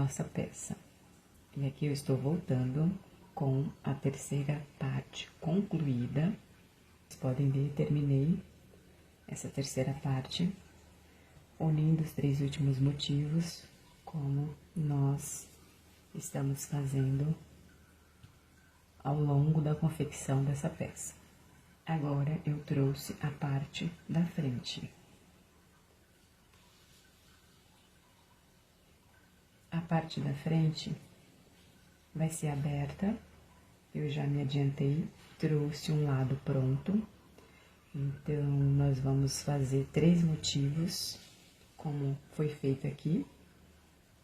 nossa peça. E aqui eu estou voltando com a terceira parte concluída. Vocês podem ver, terminei essa terceira parte, unindo os 3 últimos motivos, como nós estamos fazendo ao longo da confecção dessa peça. Agora, eu trouxe a parte da frente. A parte da frente vai ser aberta, eu já me adiantei, trouxe um lado pronto. Então, nós vamos fazer 3 motivos, como foi feito aqui.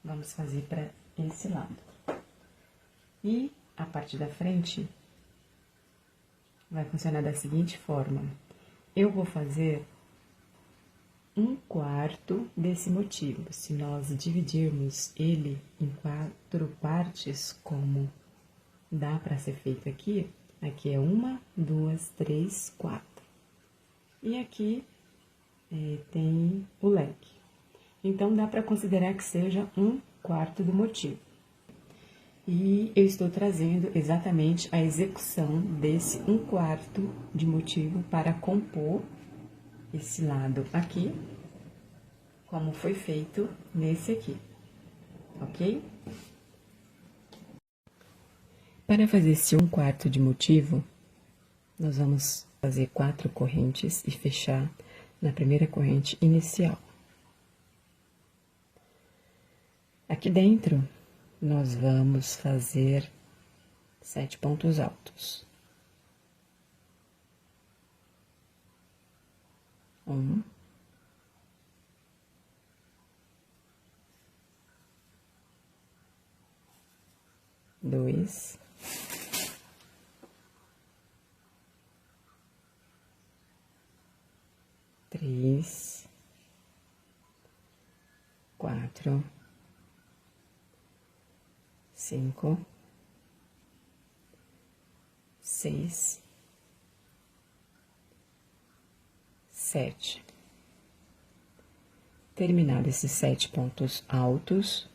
Vamos fazer para esse lado. E a parte da frente vai funcionar da seguinte forma: eu vou fazer 1/4 desse motivo. Se nós dividirmos ele em 4 partes, como dá para ser feito aqui, aqui é 1, 2, 3, 4. E aqui tem o leque. Então, dá para considerar que seja 1/4 do motivo. E eu estou trazendo exatamente a execução desse 1/4 de motivo para compor esse lado aqui, como foi feito nesse aqui, ok? Para fazer esse 1/4 de motivo, nós vamos fazer 4 correntes e fechar na primeira corrente inicial. Aqui dentro, nós vamos fazer 7 pontos altos. 1, 2, 3, 4, 5, 6, 7. Terminado esses 7 pontos altos,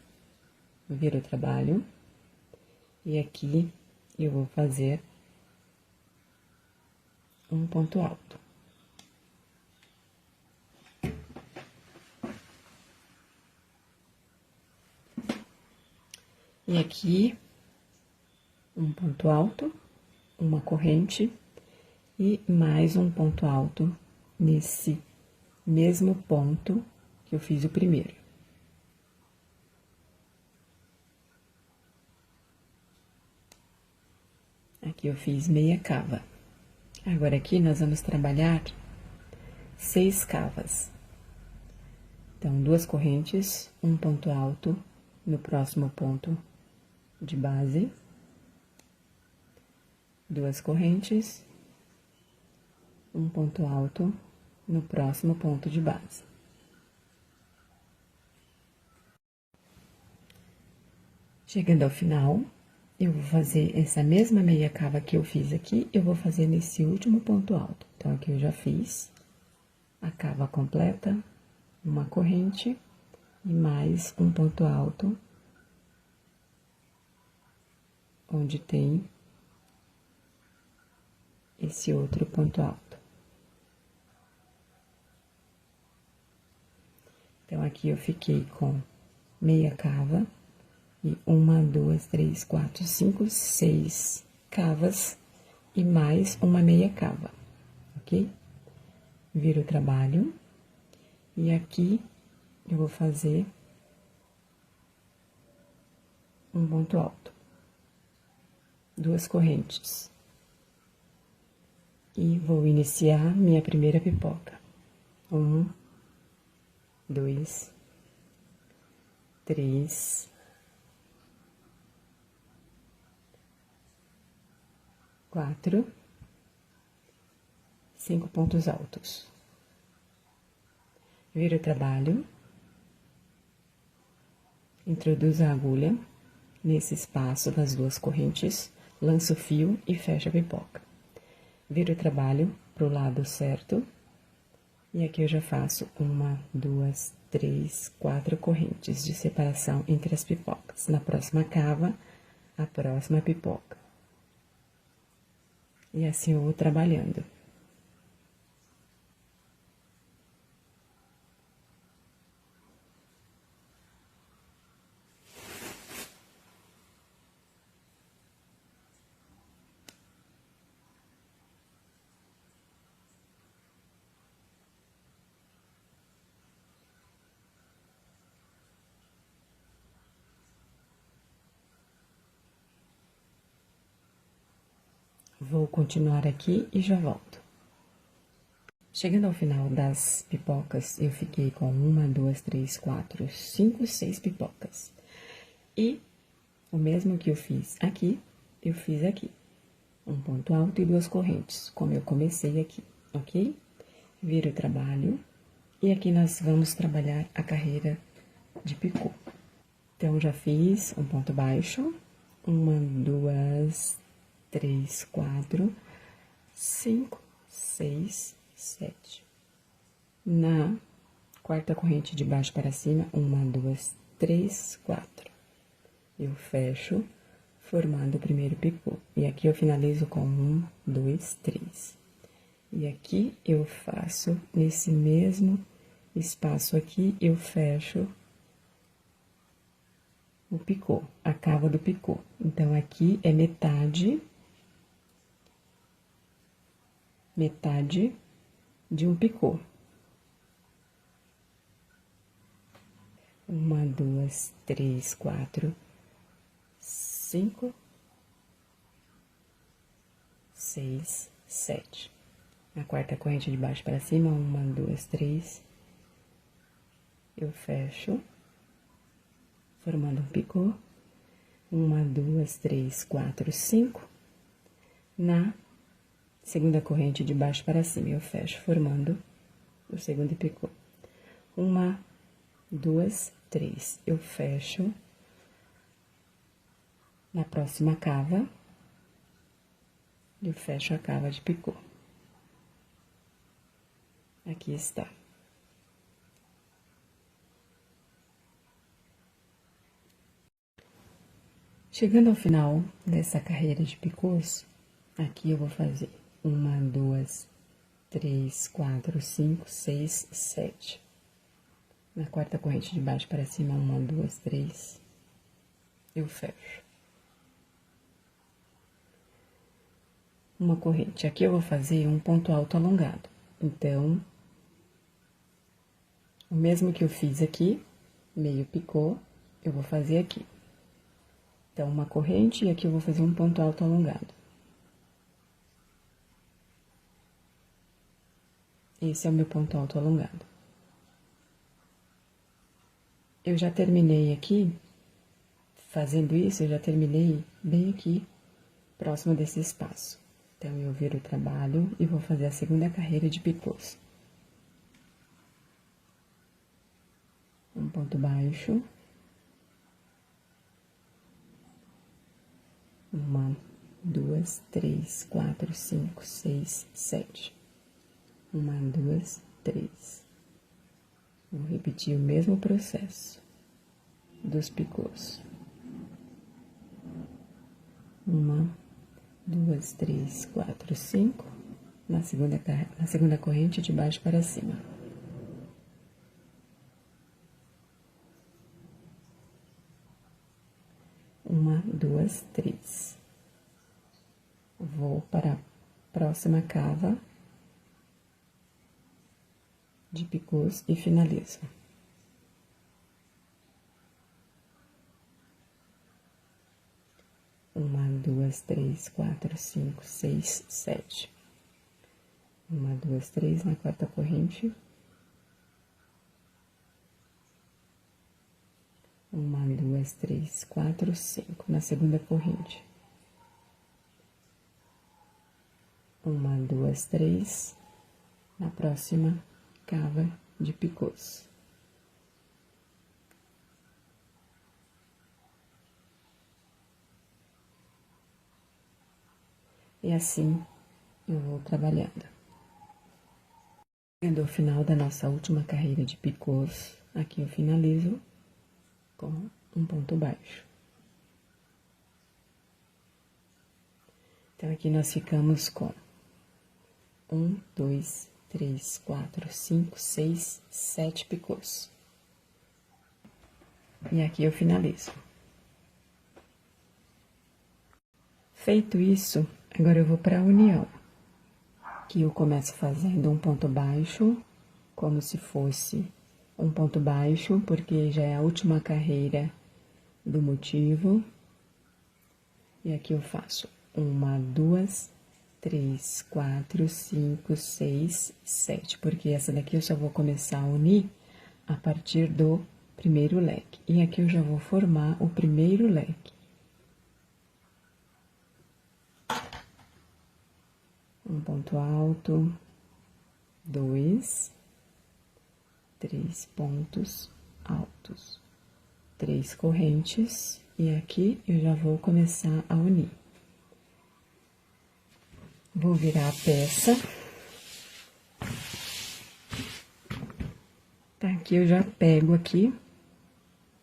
viro o trabalho, e aqui eu vou fazer um ponto alto. E aqui, um ponto alto, uma corrente e mais um ponto alto nesse mesmo ponto que eu fiz o primeiro. Aqui eu fiz meia cava. Agora, aqui nós vamos trabalhar 6 cavas. Então, 2 correntes, um ponto alto no próximo ponto de base, 2 correntes, um ponto alto no próximo ponto de base. Chegando ao final, eu vou fazer essa mesma meia cava que eu fiz aqui, eu vou fazer nesse último ponto alto. Então, aqui eu já fiz a cava completa, uma corrente e mais um ponto alto, onde tem esse outro ponto alto. Então, aqui eu fiquei com meia cava e 1, 2, 3, 4, 5, 6 cavas e mais uma meia cava, ok? Viro o trabalho e aqui eu vou fazer um ponto alto, 2 correntes. E vou iniciar minha primeira pipoca. 1, 2, 3, 4, 5 pontos altos. Viro o trabalho, introduzo a agulha nesse espaço das 2 correntes, lanço o fio e fecho a pipoca. Viro o trabalho pro lado certo E aqui eu já faço 1, 2, 3, 4 correntes de separação entre as pipocas. Na próxima cava, a próxima pipoca. E assim eu vou trabalhando. Vou continuar aqui e já volto. Chegando ao final das pipocas, eu fiquei com 1, 2, 3, 4, 5, 6 pipocas. E o mesmo que eu fiz aqui, eu fiz aqui. Um ponto alto e 2 correntes, como eu comecei aqui, ok? Viro o trabalho. E aqui nós vamos trabalhar a carreira de picô. Então, já fiz um ponto baixo. 1, 2, 3, 4, 5, 6, 7. Na quarta corrente de baixo para cima, 1, 2, 3, 4. Eu fecho, formando o primeiro picô. E aqui eu finalizo com 1, 2, 3. E aqui eu faço, nesse mesmo espaço aqui, eu fecho o picô, a cava do picô. Então, aqui é metade de um picô. 1, 2, 3, 4, 5, 6, 7. A quarta corrente de baixo para cima, 1, 2, 3. Eu fecho, formando um picô. 1, 2, 3, 4, 5. Na segunda corrente de baixo para cima, eu fecho, formando o segundo picô. 1, 2, 3. Eu fecho. Na próxima cava, eu fecho a cava de picô. Aqui está. Chegando ao final dessa carreira de picôs, aqui eu vou fazer 1, 2, 3, 4, 5, 6, 7. Na quarta corrente de baixo para cima, 1, 2, 3, eu fecho. Uma corrente. Aqui eu vou fazer um ponto alto alongado. Então, o mesmo que eu fiz aqui, meio picô, eu vou fazer aqui. Então, uma corrente e aqui eu vou fazer um ponto alto alongado. Esse é o meu ponto alto alongado. Eu já terminei aqui, fazendo isso, eu já terminei bem aqui, próximo desse espaço. Então, eu viro o trabalho e vou fazer a segunda carreira de picôs. Um ponto baixo. 1, 2, 3, 4, 5, 6, 7. 1, 2, 3. Vou repetir o mesmo processo dos picôs. 1, 2, 3, 4, 5. Na segunda corrente, de baixo para cima. Uma, duas, três. Vou para a próxima cava de picôs e finalizo. Uma, duas, três, quatro, cinco, seis, 7. 1, 2, 3 na quarta corrente. 1, 2, 3, 4, 5 na segunda corrente. 1, 2, 3 na próxima cava de picôs. E assim eu vou trabalhando. Do final da nossa última carreira de picôs, aqui eu finalizo com um ponto baixo. Então, aqui nós ficamos com 1, 2, 3, 4, 5, 6, 7 picôs. E aqui eu finalizo. Feito isso, agora eu vou para a união. Aqui eu começo fazendo um ponto baixo, como se fosse um ponto baixo, porque já é a última carreira do motivo. E aqui eu faço 1, 2, 3, 4, 5, 6, 7, porque essa daqui eu só vou começar a unir a partir do primeiro leque. E aqui eu já vou formar o primeiro leque. Um ponto alto, 2, 3 pontos altos, 3 correntes, e aqui eu já vou começar a unir. Vou virar a peça. Tá, aqui eu já pego aqui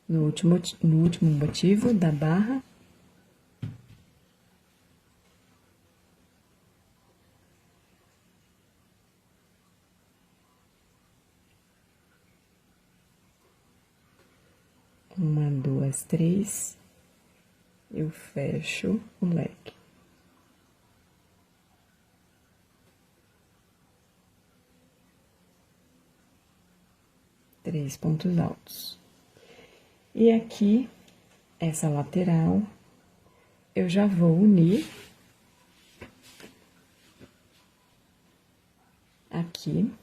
no último motivo da barra. Uma, duas, três, eu fecho o leque. Três pontos altos. E aqui, essa lateral, eu já vou unir aqui,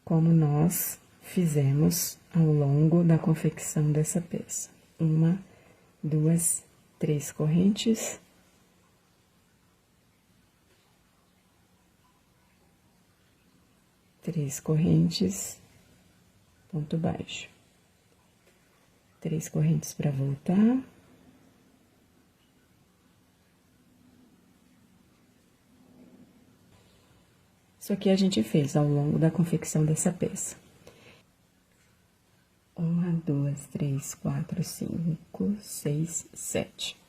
como nós fizemos ao longo da confecção dessa peça. 1, 2, 3 correntes. Três correntes, ponto baixo. 3 correntes para voltar. Isso aqui a gente fez ao longo da confecção dessa peça. 1, 2, 3, 4, 5, 6, 7.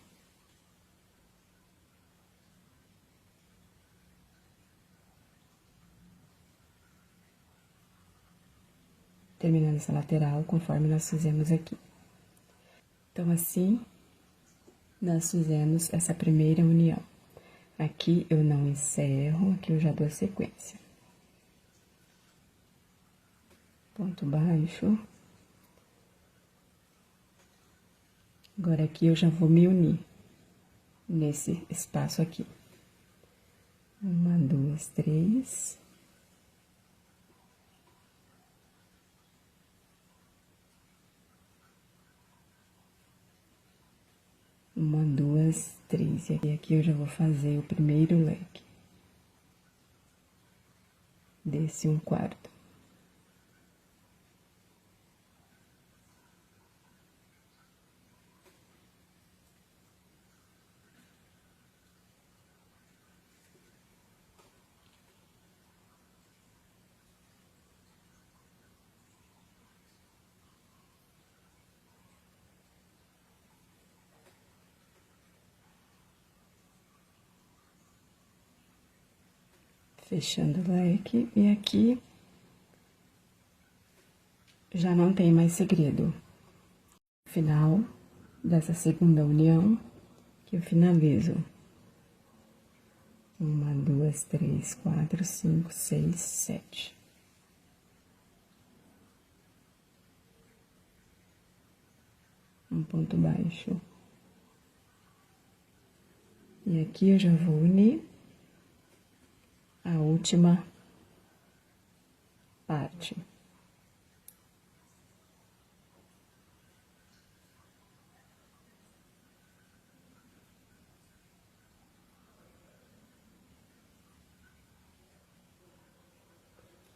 Terminando essa lateral, conforme nós fizemos aqui. Então, assim, nós fizemos essa primeira união. Aqui eu não encerro, aqui eu já dou a sequência. Ponto baixo. Agora, aqui eu já vou me unir nesse espaço aqui. 1, 2, 3. Uma, duas, três. E aqui eu já vou fazer o primeiro leque. Desse 1/4. Fechando o leque, e aqui já não tem mais segredo. Final dessa segunda união, que eu finalizo. 1, 2, 3, 4, 5, 6, 7. Um ponto baixo. E aqui eu já vou unir a última parte.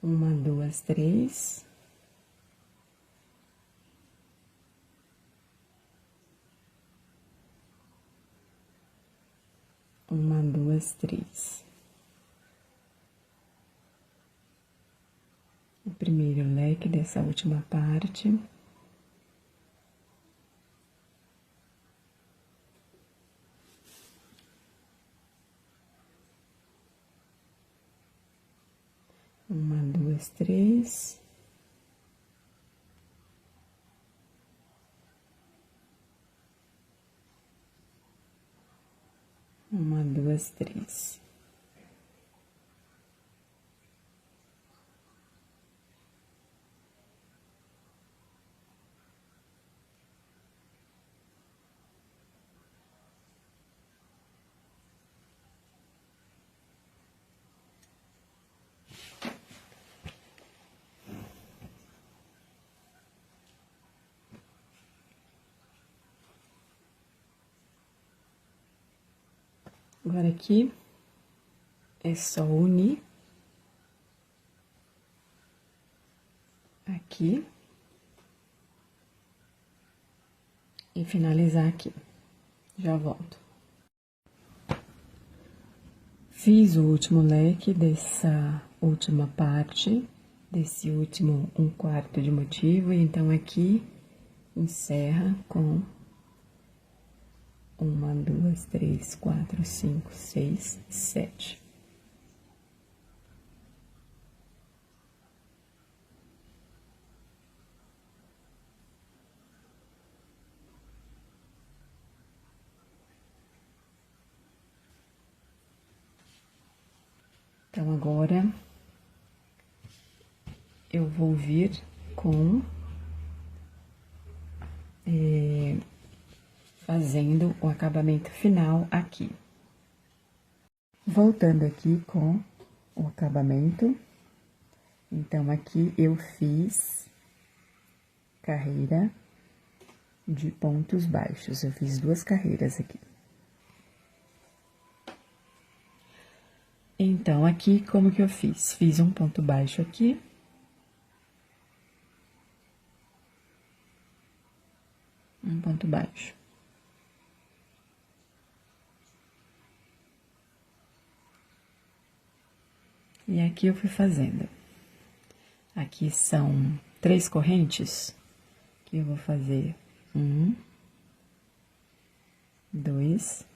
Uma, duas, três. Uma, duas, três. primeiro leque dessa última parte. Uma, duas, três. Uma, duas, três. Agora aqui é só unir aqui e finalizar aqui. Já volto. Fiz o último leque dessa última parte, desse último 1/4 de motivo, e então aqui encerra com 1, 2, 3, 4, 5, 6, 7. Então, agora, eu vou vir com... fazendo o acabamento final aqui. Voltando aqui com o acabamento. Então, aqui eu fiz carreira de pontos baixos. Eu fiz 2 carreiras aqui. Então, aqui, como que eu fiz? Fiz um ponto baixo aqui. Um ponto baixo. E aqui eu fui fazendo. Aqui são 3 correntes, que eu vou fazer 1, 2,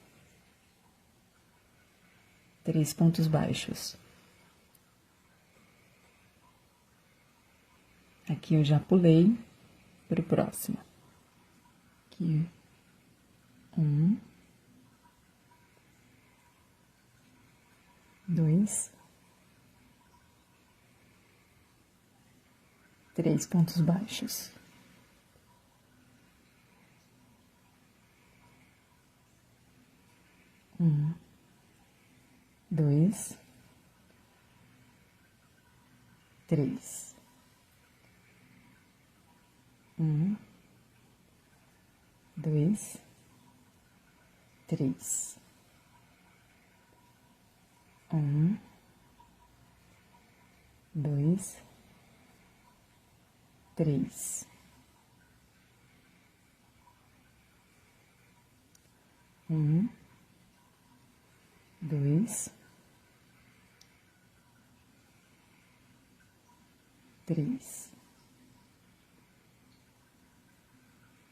3 pontos baixos. Aqui eu já pulei pro próximo. Aqui, 1, 2, 3 pontos baixos. Um, 2, 3. 1, 2, 3. 1, 2, 3. 1, 2, 3.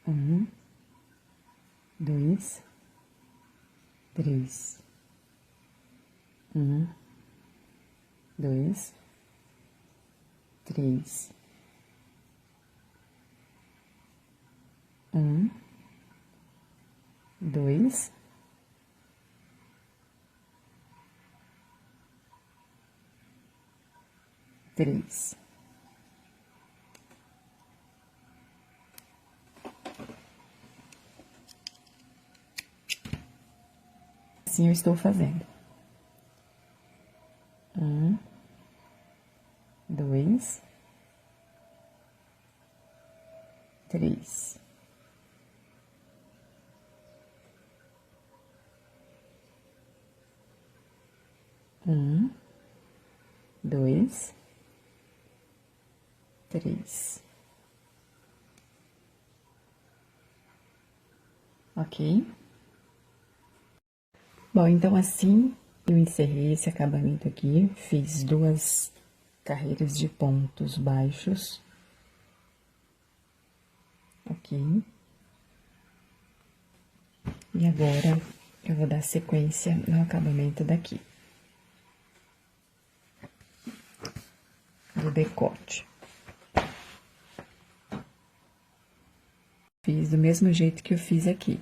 1, 2, 3. 1, 2, 3. 1, 2, 3. Assim eu estou fazendo. 1, 2, 3. 1, 2, 3. Ok? Bom, então assim eu encerrei esse acabamento aqui, fiz 2 carreiras de pontos baixos, ok? E agora, eu vou dar sequência no acabamento daqui, do decote. Fiz do mesmo jeito que eu fiz aqui,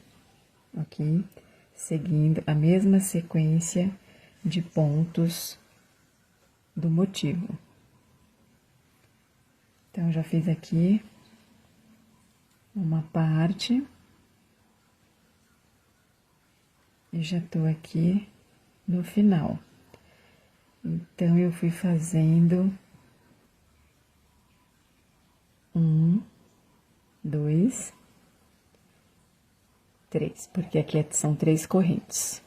ok? Seguindo a mesma sequência de pontos do motivo. Então, já fiz aqui uma parte. E já tô aqui no final. Então, eu fui fazendo 1, 2, 3, porque aqui são 3 correntes.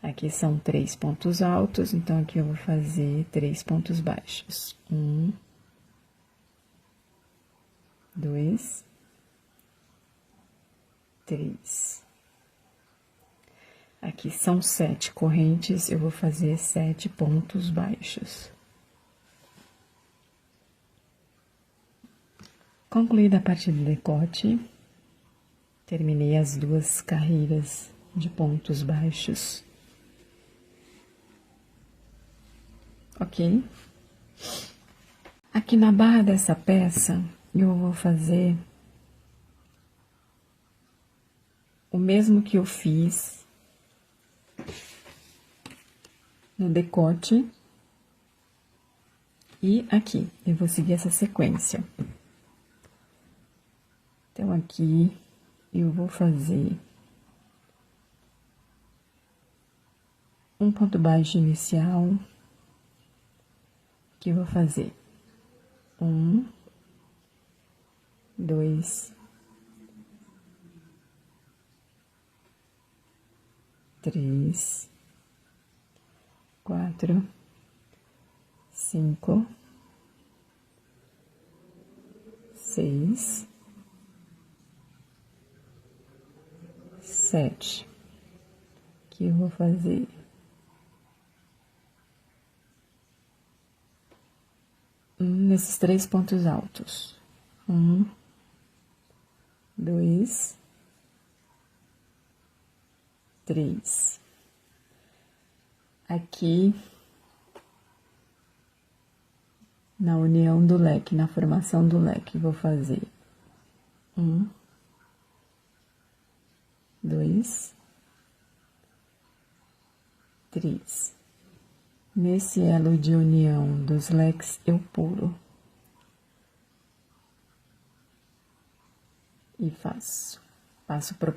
Aqui são 3 pontos altos, então aqui eu vou fazer 3 pontos baixos. 1, 2, 3. Aqui são 7 correntes, eu vou fazer 7 pontos baixos. Concluída a parte do decote, terminei as 2 carreiras de pontos baixos. Ok? Aqui na barra dessa peça, eu vou fazer o mesmo que eu fiz no decote e aqui, eu vou seguir essa sequência. Então, aqui, eu vou fazer um ponto baixo inicial, que eu vou fazer 1, 2, 3, 4, 5, 6, 7, que eu vou fazer nesses 3 pontos altos. 1, 2, 3. Aqui, na união do leque, na formação do leque, vou fazer 1, 2, 3. Nesse elo de união dos leques, eu pulo. E faço. Passo pro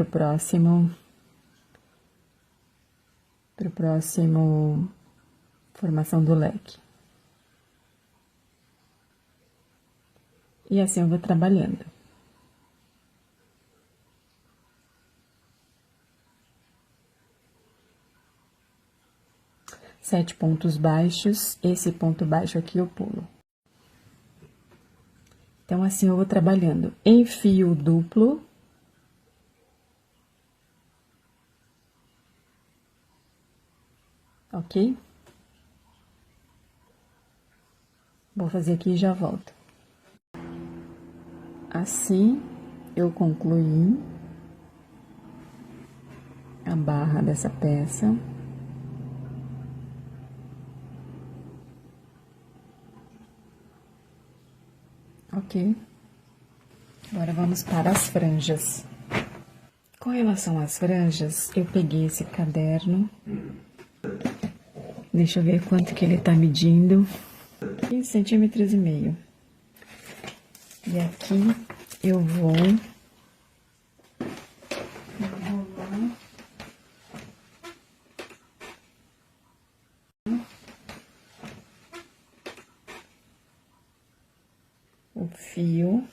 próximo formação do leque. E assim eu vou trabalhando. Sete pontos baixos, esse ponto baixo aqui eu pulo. Então, assim eu vou trabalhando em fio duplo. Ok? Vou fazer aqui e já volto. Assim, eu concluí a barra dessa peça. Ok? Agora, vamos para as franjas. Com relação às franjas, eu peguei esse caderno. Deixa eu ver quanto que ele tá medindo. 15,5 centímetros. E aqui eu vou enrolar o fio.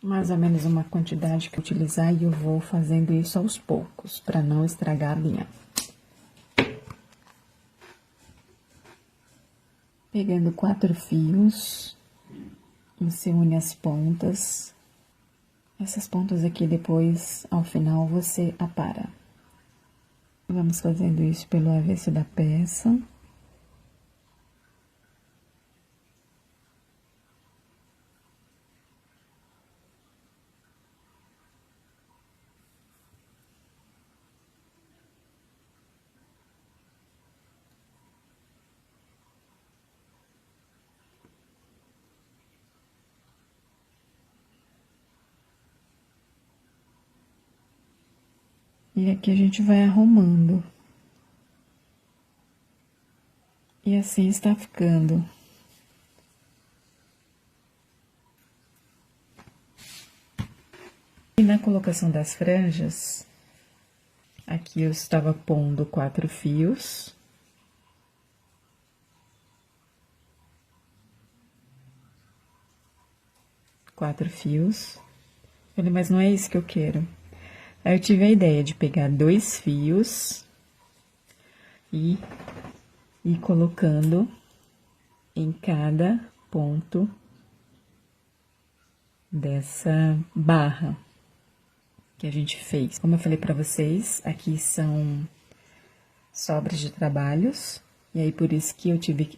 Mais ou menos uma quantidade que eu utilizar e eu vou fazendo isso aos poucos, para não estragar a linha. Pegando 4 fios, você une as pontas Essas pontas aqui depois, ao final, você apara. Vamos fazendo isso pelo avesso da peça. E aqui a gente vai arrumando. E assim está ficando. E na colocação das franjas, aqui eu estava pondo 4 fios. Quatro fios. Falei, mas não é isso que eu quero. Aí eu tive a ideia de pegar 2 fios e ir colocando em cada ponto dessa barra que a gente fez. Como eu falei pra vocês, aqui são sobras de trabalhos, e aí por isso que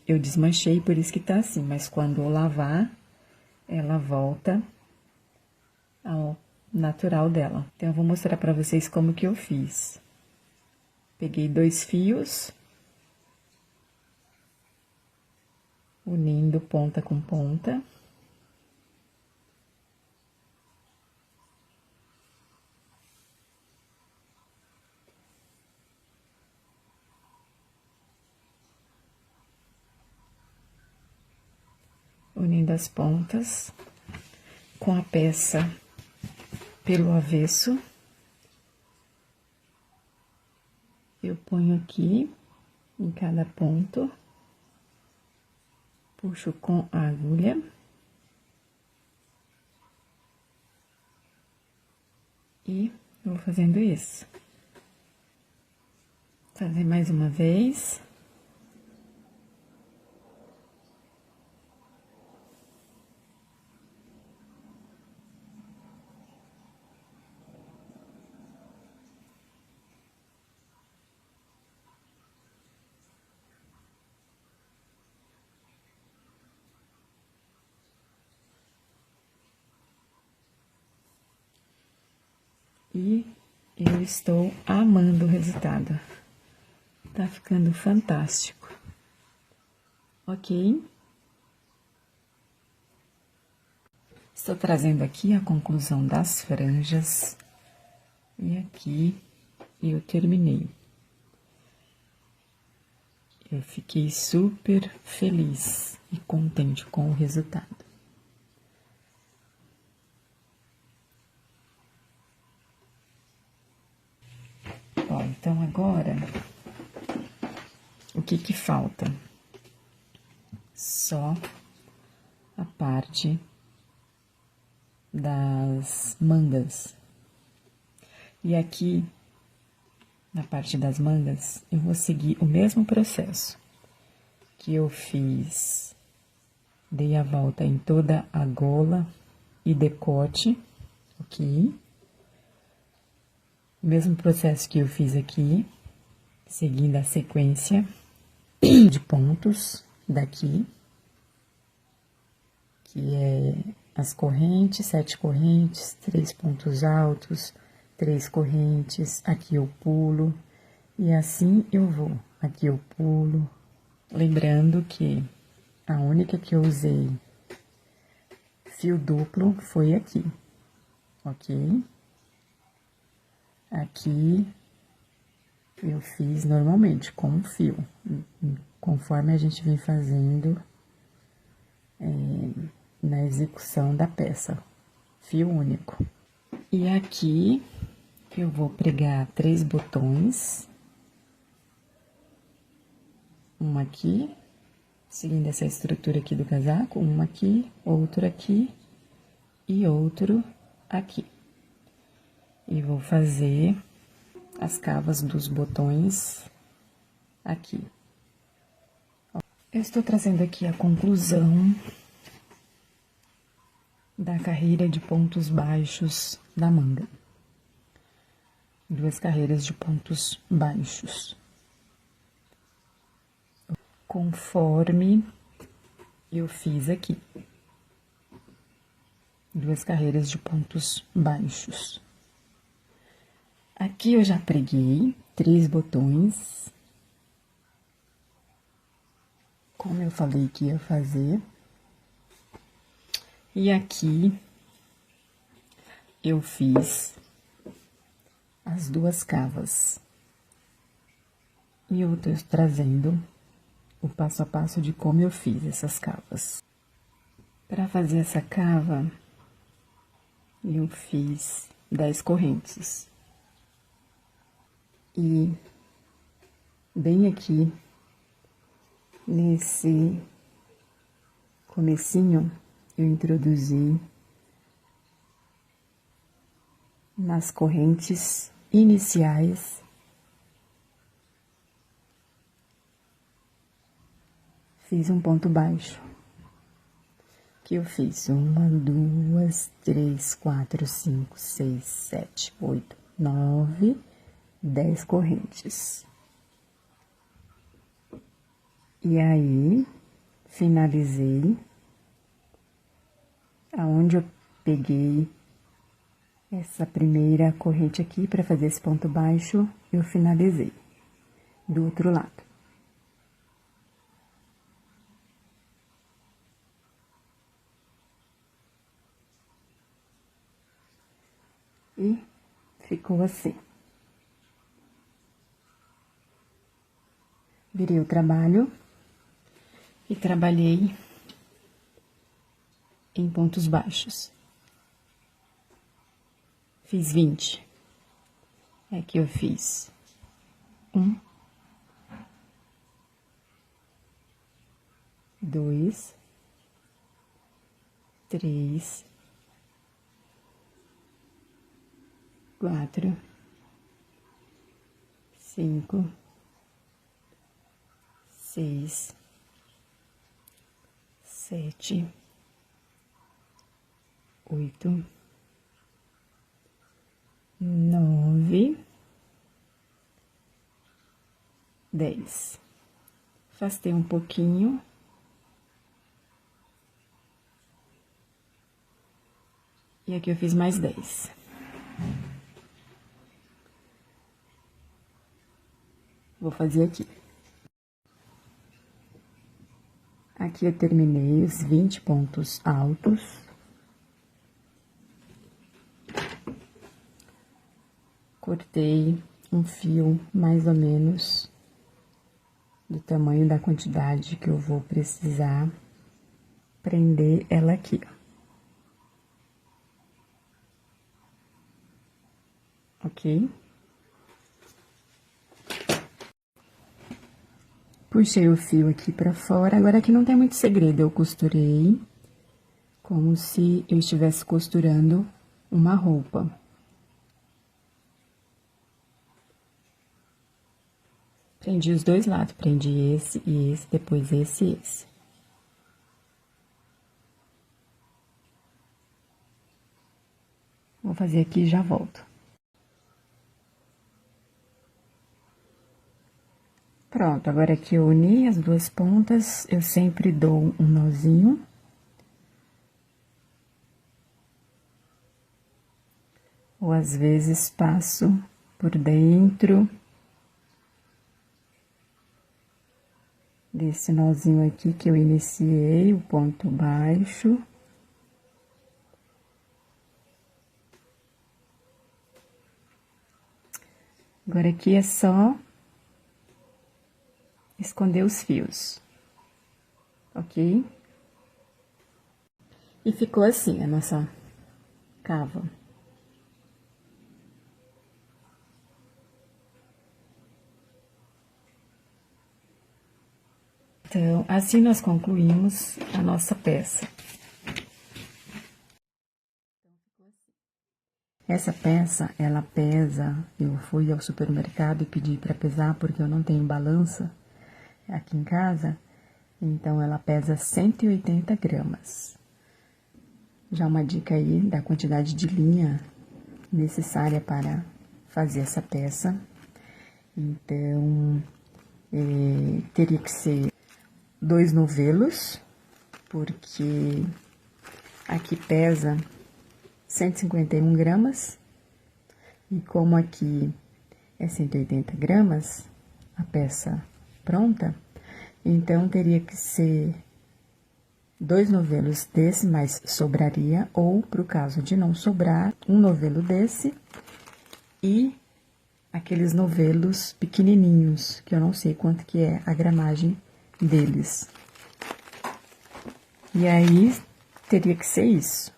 eu desmanchei, por isso que tá assim, mas quando eu lavar, ela volta ao natural dela. Então, eu vou mostrar pra vocês como que eu fiz. Peguei 2 fios, unindo ponta com ponta. Unindo as pontas com a peça pelo avesso. Eu ponho aqui em cada ponto, puxo com a agulha. E vou fazendo isso. Fazer mais uma vez. E eu estou amando o resultado. Tá ficando fantástico. Ok? Estou trazendo aqui a conclusão das franjas. E aqui eu terminei. Eu fiquei super feliz e contente com o resultado. Ó, então agora, o que que falta? Só a parte das mangas. E aqui, na parte das mangas, eu vou seguir o mesmo processo que eu fiz. Dei a volta em toda a gola e decote, ok? Mesmo processo que eu fiz aqui, seguindo a sequência de pontos daqui, que é as correntes, 7 correntes, 3 pontos altos, 3 correntes, aqui eu pulo, e assim eu vou. Aqui eu pulo, lembrando que a única que eu usei fio duplo foi aqui, ok? Aqui eu fiz normalmente com fio, conforme a gente vem fazendo na execução da peça, fio único. E aqui eu vou pregar 3 botões, um aqui, seguindo essa estrutura aqui do casaco, um aqui, outro aqui e outro aqui. E vou fazer as cavas dos botões aqui. Eu estou trazendo aqui a conclusão da carreira de pontos baixos da manga. 2 carreiras de pontos baixos. Conforme eu fiz aqui. 2 carreiras de pontos baixos. Aqui eu já preguei 3 botões, como eu falei que ia fazer. E aqui eu fiz as 2 cavas. E eu tô trazendo o passo a passo de como eu fiz essas cavas. Para fazer essa cava, eu fiz 10 correntes. E bem aqui, nesse comecinho, eu introduzi nas correntes iniciais, fiz um ponto baixo, que eu fiz 1, 2, 3, 4, 5, 6, 7, 8, 9, 10 correntes. E aí, finalizei aonde eu peguei essa primeira corrente aqui para fazer esse ponto baixo, eu finalizei do outro lado. E ficou assim. Virei o trabalho e trabalhei em pontos baixos. Fiz 20. Aqui eu fiz 1, 2, 3, 4, 5, 6, 7, 8, 9, 10. Afastei um pouquinho. E aqui eu fiz mais 10. Vou fazer aqui. Aqui eu terminei os 20 pontos altos. Cortei um fio mais ou menos do tamanho da quantidade que eu vou precisar prender ela aqui, ó. Ok? Puxei o fio aqui pra fora. Agora aqui não tem muito segredo, eu costurei como se eu estivesse costurando uma roupa. Prendi os 2 lados, prendi esse e esse, depois esse e esse. Vou fazer aqui e já volto. Pronto, agora que eu uni as 2 pontas, eu sempre dou um nozinho. Ou às vezes passo por dentro desse nozinho aqui que eu iniciei, o ponto baixo. Agora aqui é só esconder os fios, ok? E ficou assim a nossa cava. Então, assim nós concluímos a nossa peça. Essa peça, ela pesa, eu fui ao supermercado e pedi para pesar porque eu não tenho balança aqui em casa, então ela pesa 180 gramas. já uma dica aí da quantidade de linha necessária para fazer essa peça. Então, teria que ser 2 novelos, porque aqui pesa 151 gramas, e como aqui é 180 gramas, a peça pronta, então teria que ser 2 novelos desse, mas sobraria, ou, pro caso de não sobrar, um novelo desse e aqueles novelos pequenininhos, que eu não sei quanto que é a gramagem deles. E aí, teria que ser isso,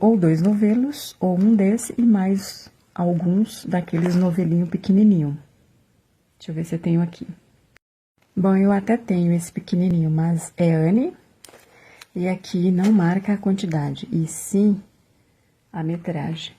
ou 2 novelos, ou um desse e mais alguns daqueles novelinho pequenininho. Deixa eu ver se eu tenho aqui. Bom, eu até tenho esse pequenininho, mas é Anne, e aqui não marca a quantidade, e sim a metragem.